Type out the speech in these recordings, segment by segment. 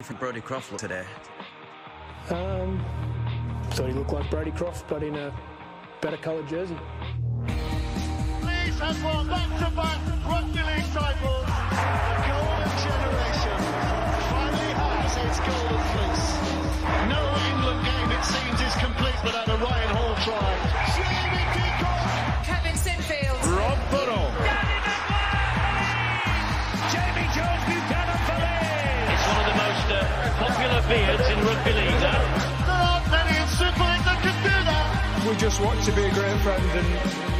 For Brodie Croft today? Thought he looked like Brodie Croft, but in a better coloured jersey. Leeds has won back-to-back rugby league titles. The golden generation finally has its golden fleece. No England game, it seems, is complete without a Ryan Hall try. Slaving kickoff. Kevin Sinfield. Rob Burrow. Jamie Jones Buchanan for Leeds. It's one of the most popular beards in rugby league now. There aren't many in Super League that can do that. We just want to be a great friend, and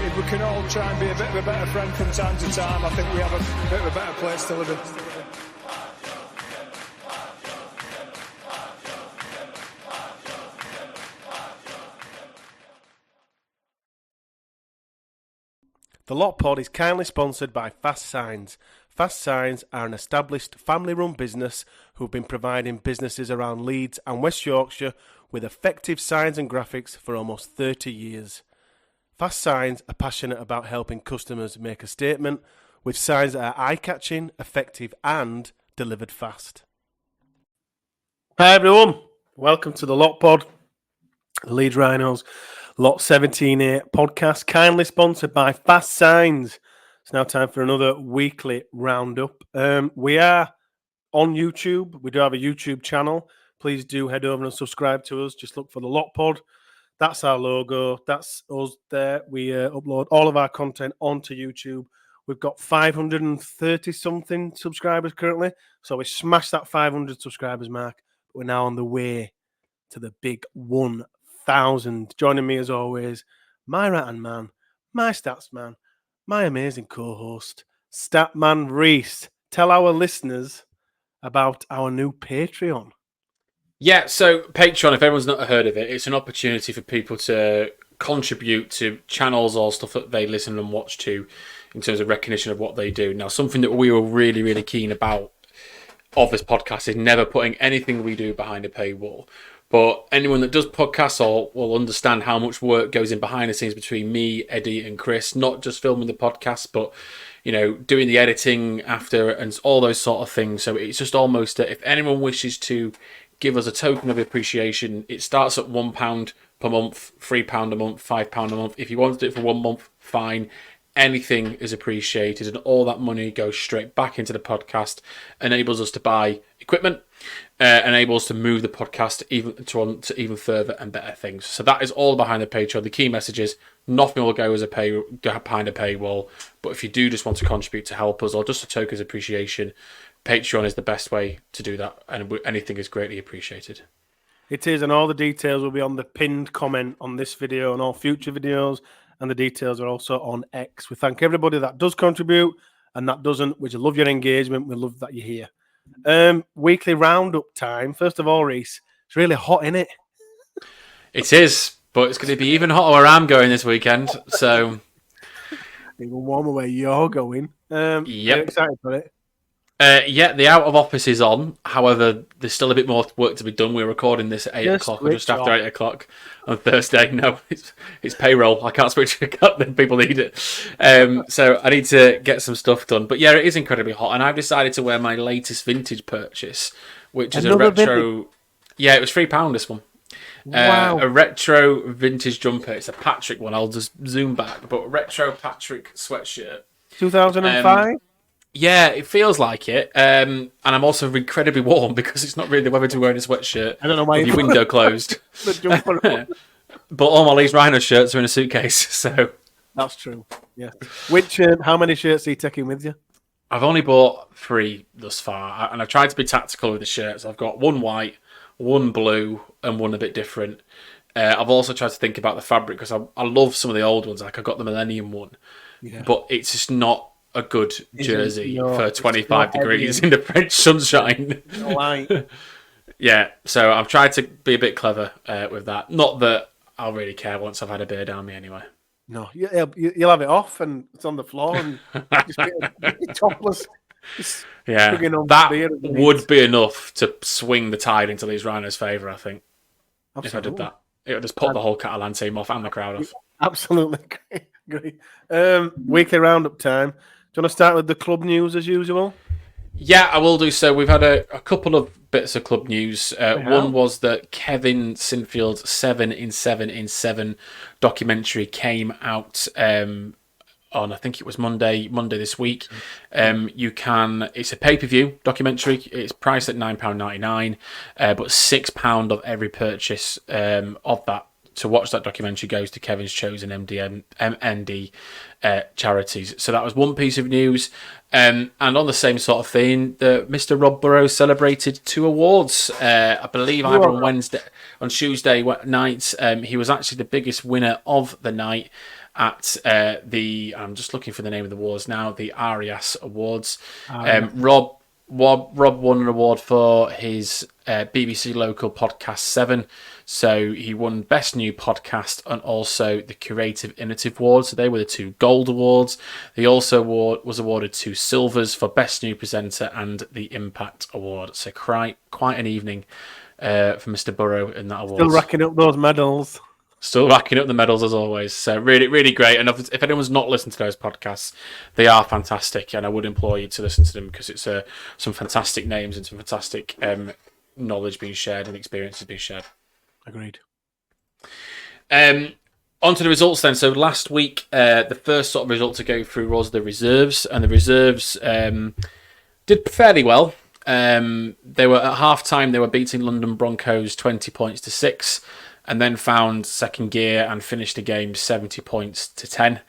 if we can all try and be a bit of a better friend from time to time, I think we have a bit of a better place to live in. The Lot Pod is kindly sponsored by Fast Signs. Fast Signs are an established family-run business who've been providing businesses around Leeds and West Yorkshire with effective signs and graphics for almost 30 years. Fast Signs are passionate about helping customers make a statement with signs that are eye-catching, effective and delivered fast. Hi everyone, welcome to the Lot Pod, Leeds Rhinos Lot 17A podcast, kindly sponsored by Fast Signs. It's now time for another weekly roundup. We are on YouTube. We do have a YouTube channel. Please do head over and subscribe to us. Just look for the Lot Pod. That's our logo. That's us there. We upload all of our content onto YouTube. We've got 530-something subscribers currently. So we smashed that 500 subscribers mark. We're now on the way to the big 1,000. Joining me as always, my right-hand man, my stats man, my amazing co-host, Statman Reese. Tell our listeners about our new Patreon. Yeah, so Patreon, if everyone's not heard of it, it's an opportunity for people to contribute to channels or stuff that they listen and watch to in terms of recognition of what they do. Now, something that we were really, really keen about of this podcast is never putting anything we do behind a paywall. But anyone that does podcasts will understand how much work goes in behind the scenes between me, Eddie, and Chris. Not just filming the podcast, but doing the editing after and all those sort of things. So it's just almost that if anyone wishes to give us a token of appreciation, it starts at £1 per month, £3 a month, £5 a month. If you want to do it for 1 month, fine. Anything is appreciated, and all that money goes straight back into the podcast, enables us to buy equipment, enables us to move the podcast to even further and better things. So that is all behind the Patreon. The key message is nothing will go behind a paywall, but if you do just want to contribute to help us or just a token of appreciation, Patreon is the best way to do that, and anything is greatly appreciated. It is, and all the details will be on the pinned comment on this video and all future videos, and the details are also on X. We thank everybody that does contribute and that doesn't. We just love your engagement. We love that you're here. Weekly roundup time. First of all, Reese, it's really hot, isn't it? It is, but it's going to be even hotter where I'm going this weekend. So, even warmer where you're going. Yep. You're excited for it? Yeah, the out of office is on. However, there's still a bit more work to be done. We're recording this at 8 o'clock or just after 8 o'clock on Thursday. No, it's payroll. I can't switch it up. People need it. So I need to get some stuff done. But yeah, it is incredibly hot. And I've decided to wear my latest vintage purchase, which is Another a retro. vintage? Yeah, it was £3 this one. Wow. A retro vintage jumper. It's a Patrick one. I'll just zoom back. But retro Patrick sweatshirt. 2005? Yeah, it feels like it. And I'm also incredibly warm because it's not really the weather to wear a sweatshirt. I don't know why with your window closed. The jumper on. But all my Leeds Rhinos shirts are in a suitcase, so That's true. Yeah. How many shirts are you taking with you? I've only bought 3 thus far, and I've tried to be tactical with the shirts. I've got 1 white, 1 blue, and 1 a bit different. I've also tried to think about the fabric because I love some of the old ones. Like I got the Millennium one, but it's just not a good jersey for 25 degrees in the French sunshine. Yeah, so I've tried to be a bit clever with that. Not that I'll really care once I've had a beer down me anyway. No, you'll have it off and it's on the floor and just get topless. Yeah, that would be enough to swing the tide into these Rhinos' favour, I think. Absolutely. If I did that. It would just put the whole Catalan team off and the crowd off. Absolutely agree. Weekly roundup time. Do you want to start with the club news as usual? Yeah, I will do so. We've had a couple of bits of club news. One was that Kevin Sinfield's 7 in 7 in 7 documentary came out on, I think it was Monday this week. It's a pay-per-view documentary. It's priced at £9.99, but £6 of every purchase of that to watch that documentary goes to Kevin's chosen MND charities. So that was one piece of news. And on the same sort of thing, Mr. Rob Burrows celebrated 2 awards. I believe either on Tuesday night. He was actually the biggest winner of the night at I'm just looking for the name of the awards now, the Arias Awards. Rob won an award for his BBC local podcast 7. So he won Best New Podcast and also the Creative Innovative Award. So they were the 2 gold awards. He also was awarded 2 silvers for Best New Presenter and the Impact Award. So quite an evening for Mr. Burrow in that award. Still racking up those medals. Still racking up the medals as always. So really, really great. And if anyone's not listened to those podcasts, they are fantastic. And I would implore you to listen to them because it's some fantastic names and some fantastic knowledge being shared and experiences being shared. Agreed. On to the results then. So last week, the first sort of result to go through was the reserves. And the reserves did fairly well. They were at half-time, they were beating London Broncos 20 points to 6. And then found second gear and finished the game 70 points to 10.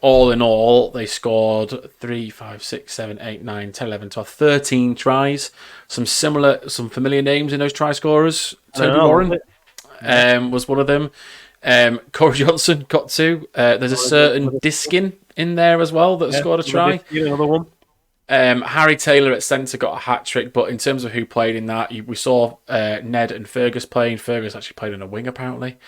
All in all, they scored 3, 5, 6, 7, 8, 9, 10, 11, 12, 13 tries. Some familiar names in those try scorers. Toby Warren was one of them. Corey Johnson got 2. There's a certain Diskin in there as well that scored a try. Another one. Harry Taylor at centre got a hat-trick, but in terms of who played in that, we saw Ned and Fergus playing. Fergus actually played on a wing, apparently,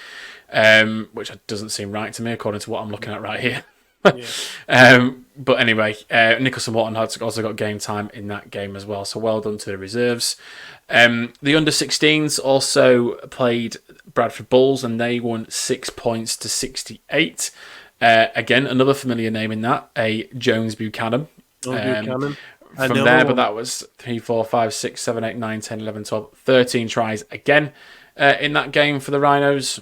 which doesn't seem right to me, according to what I'm looking at right here. But anyway, Nicholson Watton also got game time in that game as well, so well done to the reserves. The under-16s also played Bradford Bulls, and they won 6 points to 68. Again, another familiar name in that, a Jones Buchanan. From there, but that was 3, 4, 5, 6, 7, 8, 9, 10, 11, 12, 13 tries again in that game for the Rhinos.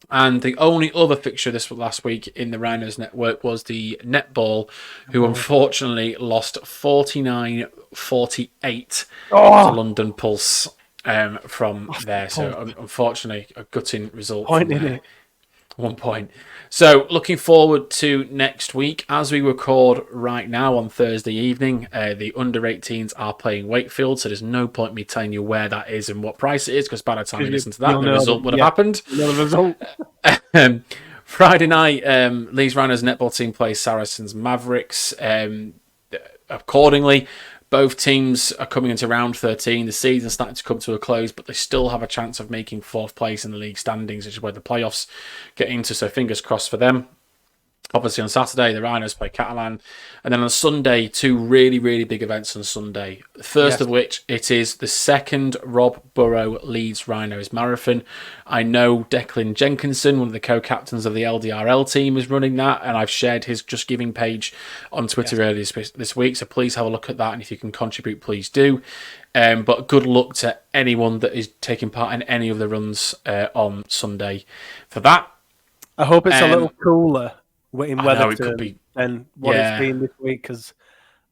And the only other fixture this last week in the Rhinos network was the netball, who unfortunately lost 49-48 to London Pulse from there. So unfortunately, a gutting result. 1 point. So looking forward to next week. As we record right now on Thursday evening, the under-18s are playing Wakefield, so there's no point me telling you where that is and what price it is, because by the time you listen to that, the result would have happened. Friday night, Leeds Rhinos netball team plays Saracens Mavericks. Accordingly, both teams are coming into round 13. The season's starting to come to a close, but they still have a chance of making 4th place in the league standings, which is where the playoffs get into. So fingers crossed for them. Obviously on Saturday, the Rhinos play Catalans. And then on Sunday, 2 really, really big events on Sunday. The first of which, it is the second Rob Burrow Leeds Rhinos Marathon. I know Declan Jenkinson, one of the co-captains of the LDRL team, is running that. And I've shared his Just Giving page on Twitter earlier this week. So please have a look at that. And if you can contribute, please do. But good luck to anyone that is taking part in any of the runs on Sunday for that. I hope it's a little cooler in weather than what it's been this week, because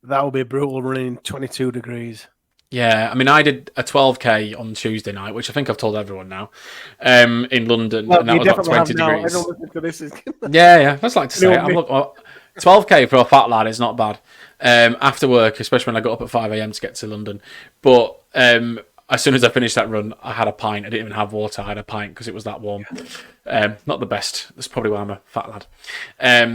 that will be brutal running 22 degrees. Yeah, I mean, I did a 12k on Tuesday night, which I think I've told everyone now, in London, and that was like 20 degrees. I don't listen to this. Yeah, I'd like to say it. 12k for a fat lad is not bad. After work, especially when I got up at 5 a.m. to get to London. But as soon as I finished that run, I had a pint. I didn't even have water. I had a pint because it was that warm. Not the best. That's probably why I'm a fat lad.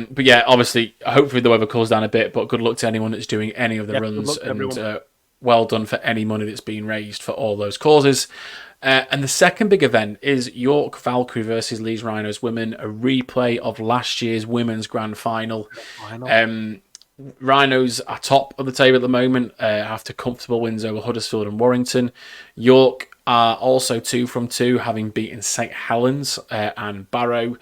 But yeah, obviously, hopefully the weather cools down a bit. But good luck to anyone that's doing any of the runs. And well done for any money that's being raised for all those causes. And the second big event is York Valkyrie versus Leeds Rhinos Women, a replay of last year's women's grand final. Rhinos are top of the table at the moment after comfortable wins over Huddersfield and Warrington. York are also 2 from 2, having beaten St Helens and Barrow.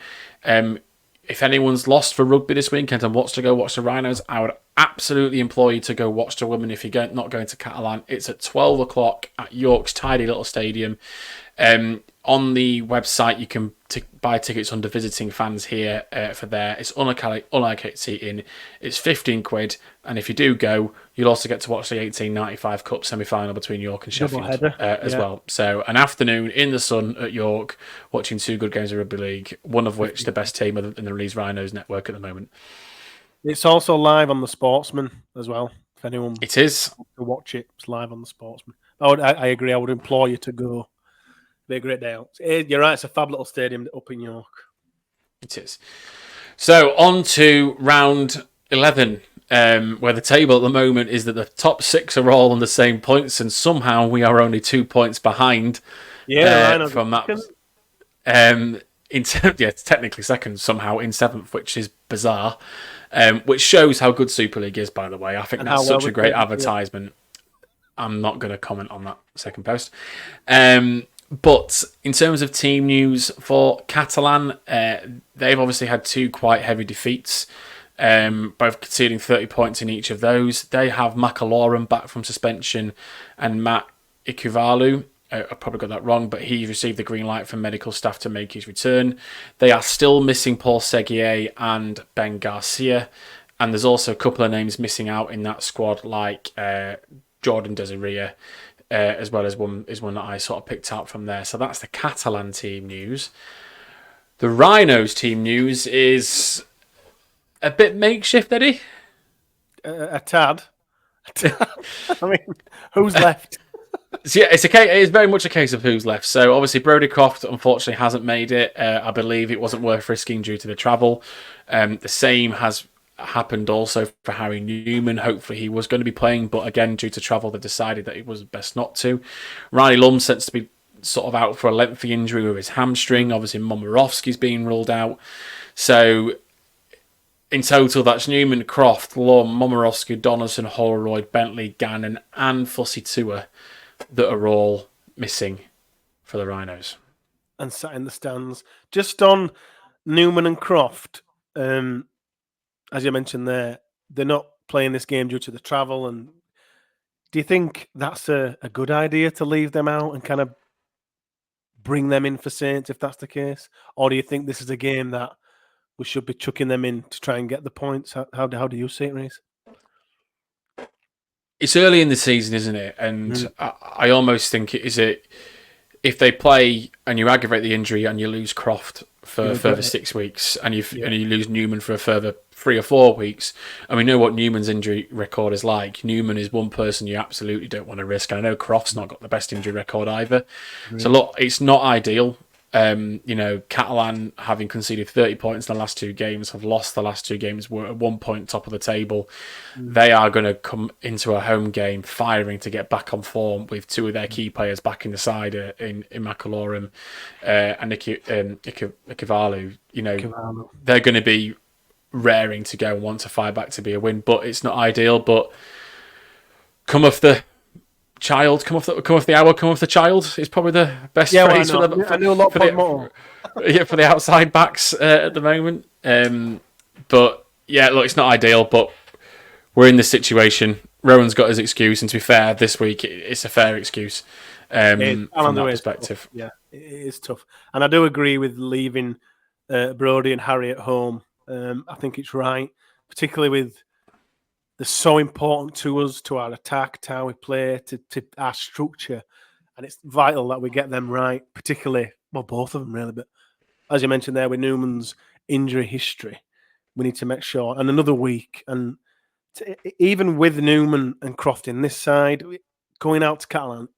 If anyone's lost for rugby this weekend and wants to go watch the Rhinos, I would absolutely implore you to go watch the women if you're not going to Catalan. It's at 12 o'clock at York's tidy little stadium. On the website, you can buy tickets under visiting fans here for there. It's unallocated seating. It's 15 quid. And if you do go, you'll also get to watch the 1895 Cup semi-final between York and Sheffield as well. So an afternoon in the sun at York, watching 2 good games of rugby league, one of which the best team in the Leeds Rhinos network at the moment. It's also live on the Sportsman as well. If anyone it is to watch it, it's live on the Sportsman. I agree. I would implore you to go. Be a great day out. You're right. It's a fab little stadium up in York. It is. So on to round 11, where the table at the moment is that the top 6 are all on the same points, and somehow we are only 2 points behind. From that. It's technically second somehow in 7th, which is bizarre. Which shows how good Super League is, by the way. I think that's such a great advertisement. Yeah. I'm not going to comment on that second post. But in terms of team news for Catalan, they've obviously had 2 quite heavy defeats, both conceding 30 points in each of those. They have McAlorum back from suspension and Matt Ikuvalu. I probably got that wrong, but he received the green light from medical staff to make his return. They are still missing Paul Seguier and Ben Garcia, and there's also a couple of names missing out in that squad, like Jordan Desiree, as well as one that I sort of picked out from there. So that's the Catalan team news. The Rhinos team news is a bit makeshift, Eddie. A tad. I mean, who's left? So yeah, it is very much a case of who's left. So obviously Brodie Croft unfortunately hasn't made it. I believe it wasn't worth risking due to the travel. The same has happened also for Harry Newman. Hopefully he was going to be playing, but again, due to travel, they decided that it was best not to. Riley Lum's set to be sort of out for a lengthy injury with his hamstring. Obviously Momirovski's being ruled out. So in total, that's Newman, Croft, Lum, Momirovski, Donaldson, Holroyd, Bentley, Gannon and Fussy Tua that are all missing for the Rhinos. And sat in the stands. Just on Newman and Croft, as you mentioned there, they're not playing this game due to the travel. And do you think that's a good idea to leave them out and kind of bring them in for Saints if that's the case? Or do you think this is a game that we should be chucking them in to try and get the points? How do you see it, Reece? It's early in the season, isn't it? And I almost think if they play and you aggravate the injury and you lose Croft for a further 6 weeks and you lose Newman for a further 3 or 4 weeks, and we know what Newman's injury record is like. Newman is one person you absolutely don't want to risk. And I know Croft's not got the best injury record either. So look, it's not ideal. Catalan, having conceded 30 points in the last 2 games, have lost the last 2 games, were at 1 point top of the table. They are going to come into a home game firing to get back on form with 2 of their key players back in the side in McAlorum and Ikevalu. They're going to be raring to go and want to fire back to be a win, but it's not ideal. But come off the child, come off the hour, come off the child is probably the best phrase for the outside backs at the moment. But yeah, look, it's not ideal, but we're in this situation. Rowan's got his excuse, and to be fair, this week it's a fair excuse from that perspective. Yeah, it is tough, and I do agree with leaving Brodie and Harry at home. I think it's right, particularly with they're so important to us, to our attack, to how we play, to our structure. And it's vital that we get them right, particularly, well, both of them really. But as you mentioned there, with Newman's injury history, we need to make sure. And another week, and even with Newman and Croft in this side, going out to Catalan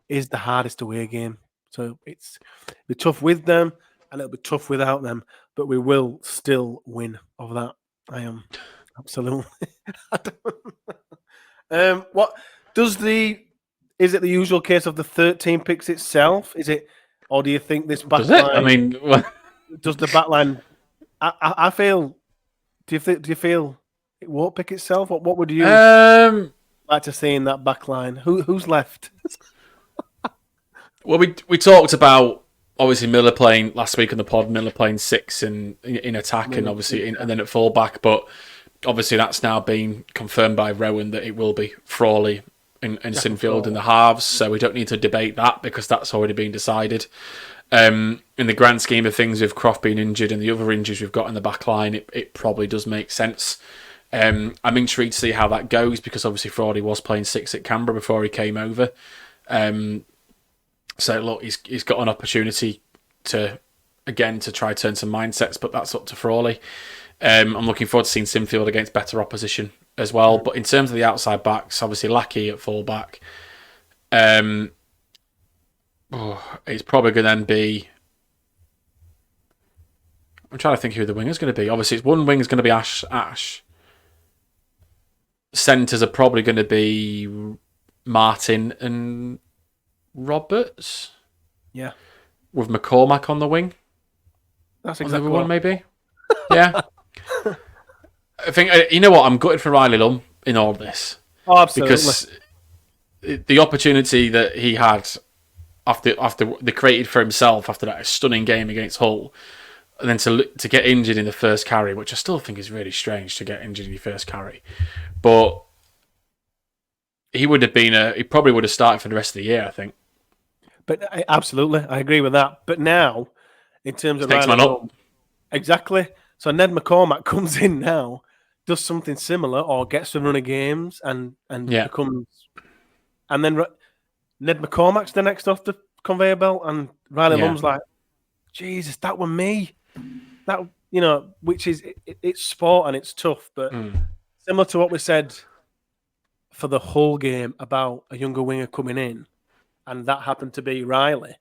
is the hardest away game. So it'll be tough with them, and it'll be tough without them. But we will still win over that. I am. Absolutely. What is it the usual case of the 13 picks itself? Is it, or do you think this backline? Does it? I mean, does the backline? I feel. Do you feel it won't pick itself? What would you like to see in that backline? Who's left? Well, we talked about obviously Miller playing last week on the pod. Miller playing 6 in attack and obviously and then at fullback, but obviously that's now been confirmed by Rowan that it will be Frawley and Sinfield in the halves, so we don't need to debate that because that's already been decided. In the grand scheme of things, with Croft being injured and the other injuries we've got in the back line, it probably does make sense. I'm intrigued to see how that goes because obviously Frawley was playing 6 at Canberra before he came over. So look, he's got an opportunity to try turn some mindsets, but that's up to Frawley. I'm looking forward to seeing Sinfield against better opposition as well. But in terms of the outside backs, obviously Lackey at full back. It's probably going to then be... I'm trying to think who the winger's going to be. Obviously, one winger's going to be Ash. Centres are probably going to be Martin and Roberts. Yeah. With McCormack on the wing. That's exactly one, maybe. Yeah. I think, you know what, I'm gutted for Riley Lum in all this. Oh, absolutely. Because the opportunity that he had after they created for himself after that stunning game against Hull, and then to get injured in the first carry, which I still think is really strange to get injured in your first carry. But he probably would have started for the rest of the year, I think. But absolutely, I agree with that. But now, in terms of Next man up. Exactly. So Ned McCormack comes in now, does something similar, or gets to run of games and becomes, and then Ned McCormack's the next off the conveyor belt, and Riley Lum's like, Jesus, that were me. That, which is it's sport and it's tough, but similar to what we said for the whole game about a younger winger coming in, and that happened to be Riley.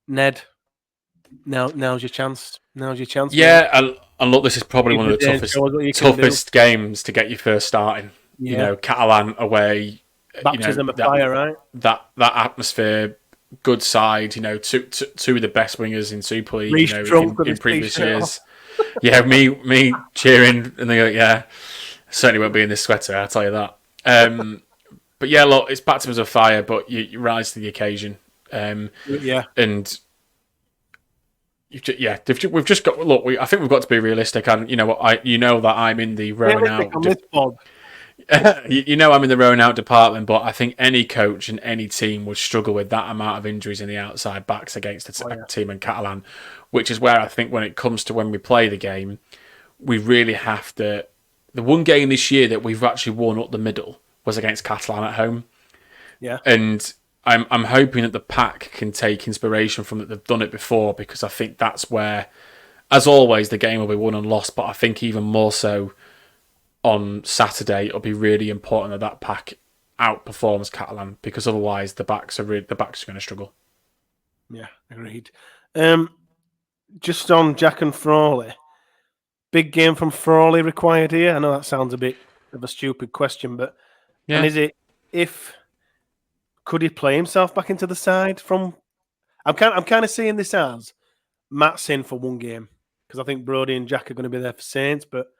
Ned, now's your chance. Yeah, and look, this is probably one of the toughest games to get you first starting. Yeah. Catalan away. Baptism of fire, right? That atmosphere, good side. Two of the best wingers in Super League. In previous years. Yeah, me cheering, and they go, yeah, certainly won't be in this sweater. I'll tell you that. But yeah, look, it's baptisms of fire, but you rise to the occasion. And we've just got look. I think we've got to be realistic, and that I'm in the rowing out. I'm in the rowing out department, but I think any coach and any team would struggle with that amount of injuries in the outside backs against a team in Catalan, which is where I think when it comes to when we play the game, we really have to. The one game this year that we've actually won up the middle was against Catalan at home. Yeah, and I'm hoping that the pack can take inspiration from that. They've done it before, because I think that's where, as always, the game will be won and lost. But I think even more so on Saturday, it'll be really important that pack outperforms Catalan, because otherwise the backs are going to struggle. Yeah, agreed. Just on Jack and Frawley, big game from Frawley required here. I know that sounds a bit of a stupid question, but and is it could he play himself back into the side from? I'm kind of seeing this as Matt's in for one game, because I think Brodie and Jack are going to be there for Saints. But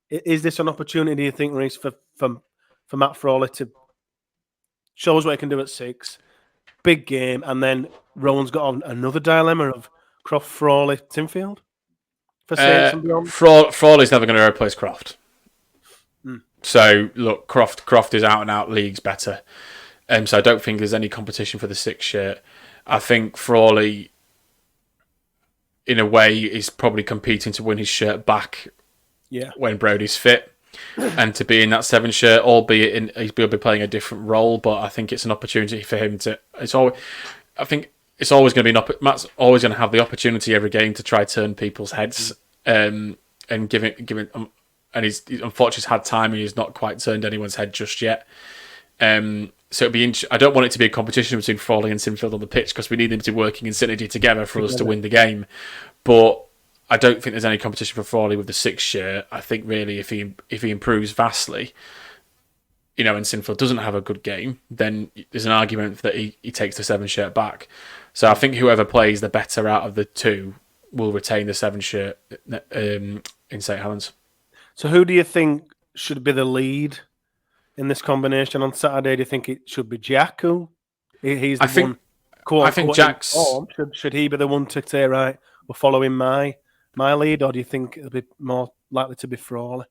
is this an opportunity, you think, Reece, for Matt Frawley to show us what he can do at 6? Big game, and then Rowan's got another dilemma of Croft, Frawley, Sinfield for Saints and beyond. Frawley's never going to replace Croft. So look, Croft is out and out leagues better. So I don't think there's any competition for the 6th shirt. I think Frawley, in a way, is probably competing to win his shirt back when Brodie's fit, and to be in that 7th shirt, albeit he'll be playing a different role. But I think it's an opportunity for him to. I think it's always going to be Matt's always going to have the opportunity every game to try turn people's heads, and give it. And he's unfortunately had time, and he's not quite turned anyone's head just yet. So it'd be I don't want it to be a competition between Frawley and Sinfield on the pitch, because we need them to be working in synergy together for us to win the game. But I don't think there's any competition for Frawley with the 6th shirt. I think really if he improves vastly, and Sinfield doesn't have a good game, then there's an argument that he takes the 7th shirt back. So I think whoever plays the better out of the two will retain the 7th shirt in St Helens. So who do you think should be the lead in this combination on Saturday? Do you think it should be Jack? Who he's the one? I think Jack's. Should he be the one to say, right, we're following my lead, or do you think it'll be more likely to be Frawley?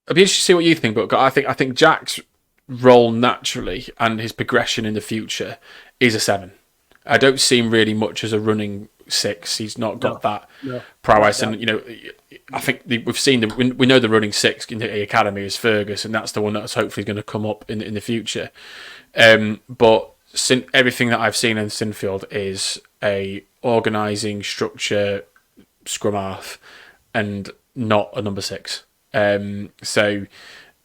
I'd be interested to see what you think, but I think Jack's role naturally and his progression in the future is a 7. I don't see him really much as a running 6. He's not got that prowess, and I think we've seen we know the running 6 in the academy is Fergus, and that's the one that's hopefully going to come up in the future. But everything that I've seen in Sinfield is a organising structure scrum half, and not a number 6. So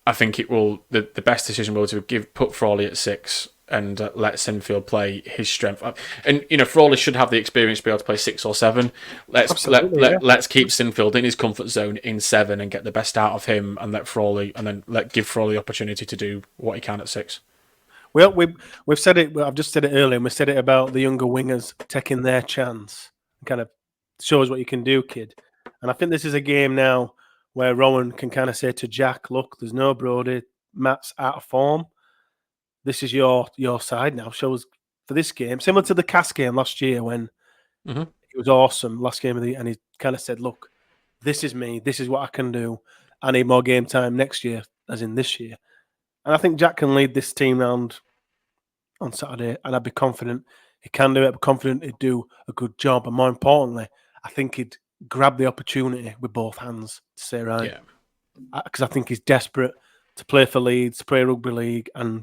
I think it will the best decision will to put Frawley at 6 and let Sinfield play his strength. And Frawley should have the experience to be able to play 6 or 7. Let's keep Sinfield in his comfort zone in 7 and get the best out of him, and give Frawley the opportunity to do what he can at 6. Well, we've said it. I've just said it earlier, and we said it about the younger wingers taking their chance. Kind of shows what you can do, kid. And I think this is a game now where Rowan can kind of say to Jack, "Look, there's no Brodie. Matt's out of form. This is your side now." Shows for this game, similar to the Cass game last year when it was awesome. Last game of and he kind of said, "Look, this is me. This is what I can do. I need more game time next year, as in this year." And I think Jack can lead this team round on Saturday, and I'd be confident he can do it. I'd be confident he'd do a good job, and more importantly, I think he'd grab the opportunity with both hands to say, right, because I think he's desperate to play for Leeds, to play rugby league, and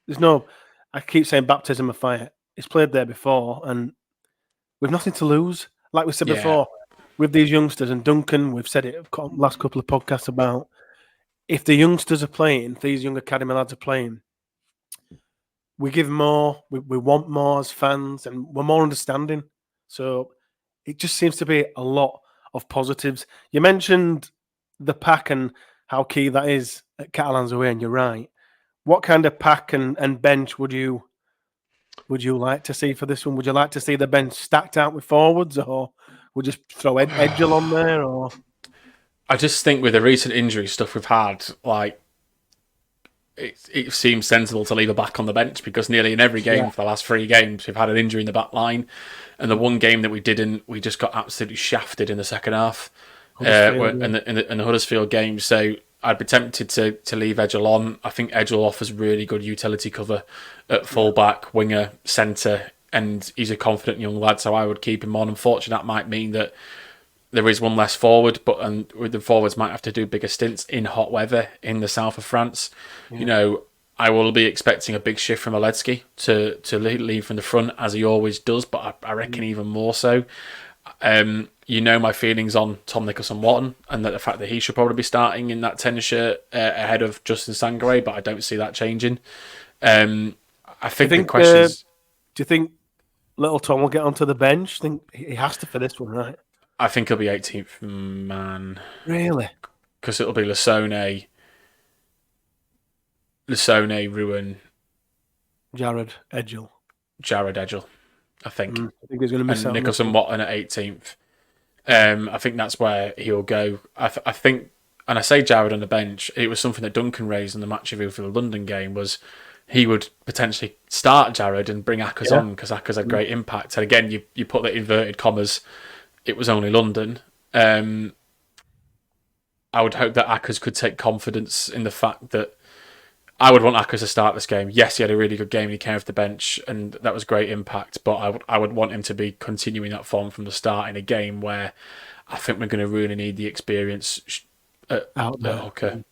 I keep saying baptism of fire. He's played there before, and we've nothing to lose. Like we said before, with these youngsters, and Duncan, we've said it last couple of podcasts about, if the youngsters are playing, if these young academy lads are playing, we give more, we want more as fans, and we're more understanding. So it just seems to be a lot of positives. You mentioned the pack and how key that is at Catalans away, and you're right. What kind of pack and bench would you like to see for this one? Would you like to see the bench stacked out with forwards, or would you just throw Edgell on there? Or I just think with the recent injury stuff we've had, like it seems sensible to leave her back on the bench, because nearly in every game for the last 3 games we've had an injury in the back line, and the one game that we didn't, we just got absolutely shafted in the second half, in the Huddersfield game. So I'd be tempted to leave Edgell on. I think Edgell offers really good utility cover at fullback, winger, centre, and he's a confident young lad, so I would keep him on. Unfortunately, that might mean that there is one less forward, and the forwards might have to do bigger stints in hot weather in the south of France. Yeah. I will be expecting a big shift from Aledzki to lead from the front, as he always does, but I reckon even more so. My feelings on Tom Nicholson-Watton, and that the fact that he should probably be starting in that 10 shirt ahead of Justin Sangare, but I don't see that changing. I think the question is, do you think little Tom will get onto the bench? I think he has to for this one, right? I think he'll be 18th man. Really? Because it'll be Lasone, Ruin, Jared Edgell, I think. I think he's going to miss out. Nicholson-Watton at 18th. I think that's where he'll go. I think, and I say Jared on the bench, it was something that Duncan raised in the match review for the London game, was he would potentially start Jared and bring Ackers on, because Ackers had great impact. And again, you put the inverted commas, it was only London. I would hope that Ackers could take confidence in the fact that I would want Ackers to start this game. Yes, he had a really good game. He came off the bench, and that was great impact. But I would want him to be continuing that form from the start in a game where I think we're going to really need the experience at hooker.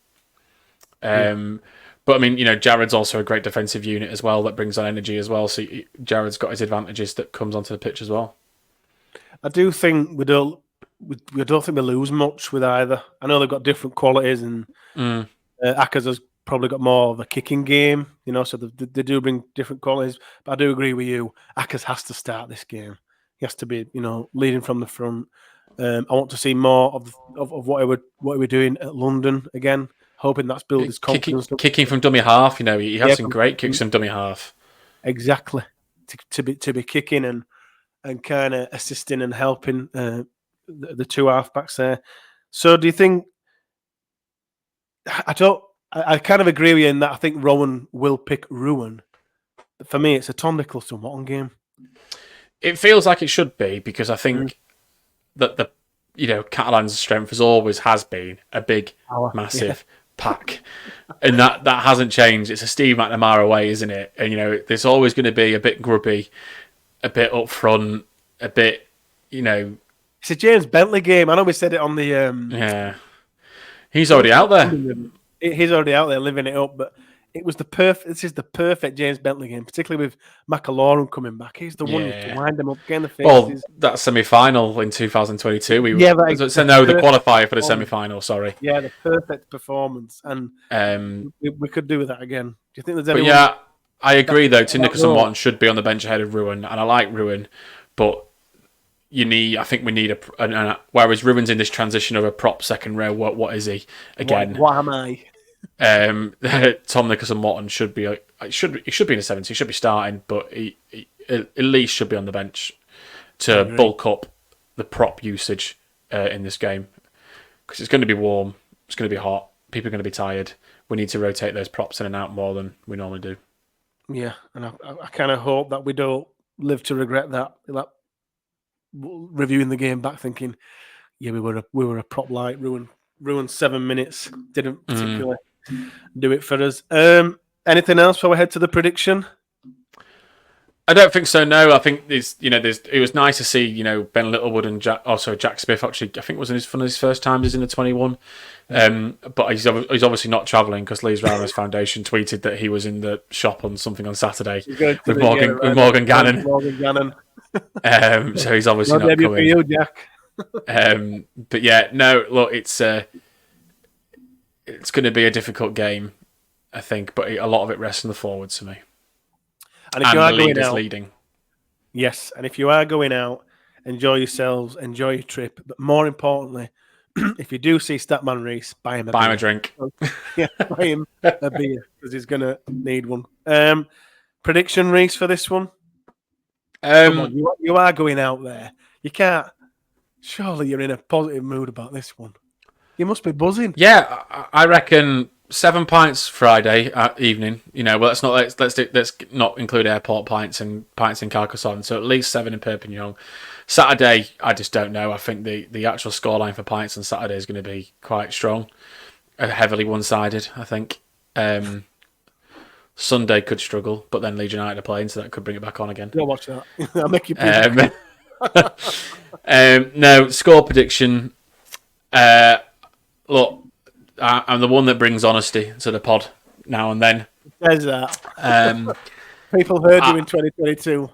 But I mean, Jared's also a great defensive unit as well that brings on energy as well. So Jared's got his advantages that comes onto the pitch as well. I do think we don't think we lose much with either. I know they've got different qualities, and Ackers has probably got more of a kicking game, so they do bring different qualities. But I do agree with you. Ackers has to start this game. He has to be, leading from the front. I want to see more of what we're doing at London again. Hoping that's built his confidence. Kicking from dummy half, he has some great kicks from dummy half. Exactly. To be kicking and kind of assisting and helping the two halfbacks there. So do you think? I kind of agree with you in that I think Rowan will pick Ruin. But for me, it's a Tom Nicholson-Watton game. It feels like it should be, because I think that Catalans' strength has been a big, massive pack. And that hasn't changed. It's a Steve McNamara way, isn't it? And, there's always going to be a bit grubby, a bit up front, a bit, It's a James Bentley game. I know we said it on the... Yeah. He's already out there. He's already out there living it up, but it was this is the perfect James Bentley game, particularly with McAlorum coming back. He's the one to wind them up, get in the faces. Well, that semi-final in 2022. The qualifier for the semi-final, sorry. Yeah, the perfect performance. And we could do that again. Do you think there's anyone... But yeah, I agree, though. Tim Nicholson-Morton should be on the bench ahead of Ruin, and I like Ruin, but I think we need whereas Ruin's in this transition of a prop second row, what is he again? What am I? Tom Nicholson-Morton should be in the 70s. He should be starting, but he at least should be on the bench to bulk up the prop usage in this game, because it's going to be warm, it's going to be hot, people are going to be tired. We need to rotate those props in and out more than we normally do. Yeah, and I kind of hope that we don't live to regret that reviewing the game back, thinking, yeah, we were a prop light. Ruined 7 minutes. Didn't particularly do it for us. Anything else before we head to the prediction? I don't think so. No, I think it was nice to see Ben Littlewood and Jack Smith. Actually, I think it was one of his first times in the 21. But he's obviously not travelling because Leeds Rhinos Foundation tweeted that he was in the shop on something on Saturday with Morgan Gannon. Morgan Gannon. So he's obviously not coming. For you, Jack. But yeah, no. Look, it's going to be a difficult game, I think. But a lot of it rests on the forwards for me. And if you are going out, leading. Yes, and if you are going out, enjoy yourselves, enjoy your trip. But more importantly, if you do see Statman Reese, buy him a drink. Yeah, buy him a beer because he's going to need one. Prediction, Reese, for this one? Come on, you are going out there. You can't. Surely you're in a positive mood about this one. You must be buzzing. Yeah, I reckon 7 pints Friday evening. Well, let's not include airport pints and pints in Carcassonne. So at least 7 in Perpignan. Saturday, I just don't know. I think the actual scoreline for pints on Saturday is going to be quite strong, heavily one-sided. I think Sunday could struggle, but then Leeds United are playing, so that could bring it back on again. Go watch that. I'll make you. No score prediction. Look, I'm the one that brings honesty to the pod now and then. Says that. People heard you in 2022.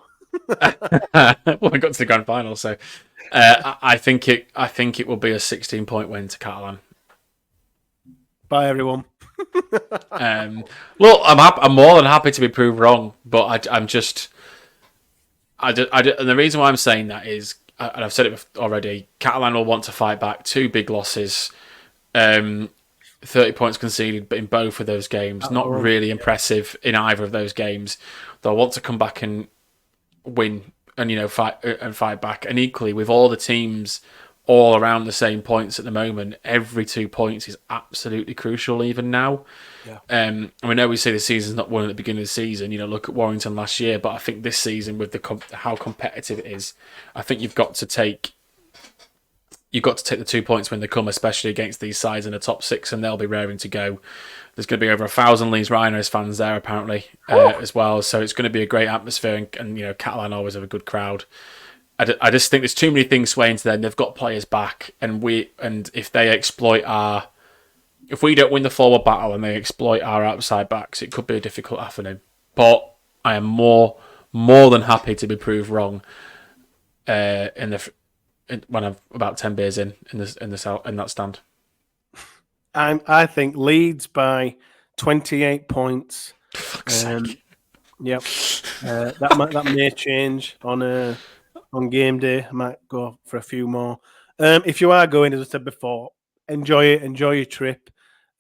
Well, we got to the grand final, so I think it will be a 16-point win to Catalan. Bye, everyone. Look, I'm more than happy to be proved wrong, but I'm just, and the reason why I'm saying that is, and I've said it already, Catalan will want to fight back. 2 big losses. 30 points conceded, but in both of those games, not really impressive in either of those games. They'll want to come back and win, and fight back. And equally, with all the teams all around the same points at the moment, every 2 points is absolutely crucial. Even now, and we know we say the season's not won at the beginning of the season. Look at Warrington last year, but I think this season, with how competitive it is, I think you've got to take the 2 points when they come, especially against these sides in the top 6, and they'll be raring to go. There's going to be over 1,000 Leeds Rhinos fans there, apparently, as well. So it's going to be a great atmosphere, and Catalan always have a good crowd. I just think there's too many things swaying to them. They've got players back, and if they exploit if we don't win the forward battle and they exploit our outside backs, it could be a difficult afternoon. But I am more than happy to be proved wrong when I'm about 10 beers in that stand. I think Leeds by 28 points. Fuck's sake. Yep. That may change on game day. I might go for a few more. If you are going, as I said before, enjoy it. Enjoy your trip.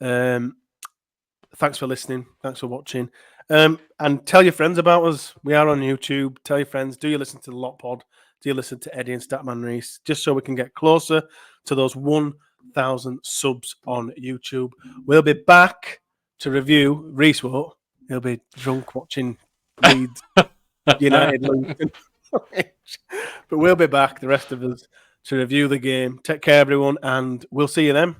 Thanks for listening. Thanks for watching. And tell your friends about us. We are on YouTube. Tell your friends. Do you listen to the Lot Pod? Do you listen to Eddie and Statman Reese? Just so we can get closer to those 1,000 subs on YouTube. We'll be back to review. Reese won't. He'll be drunk watching Leeds United. But we'll be back, the rest of us, to review the game. Take care, everyone, and we'll see you then.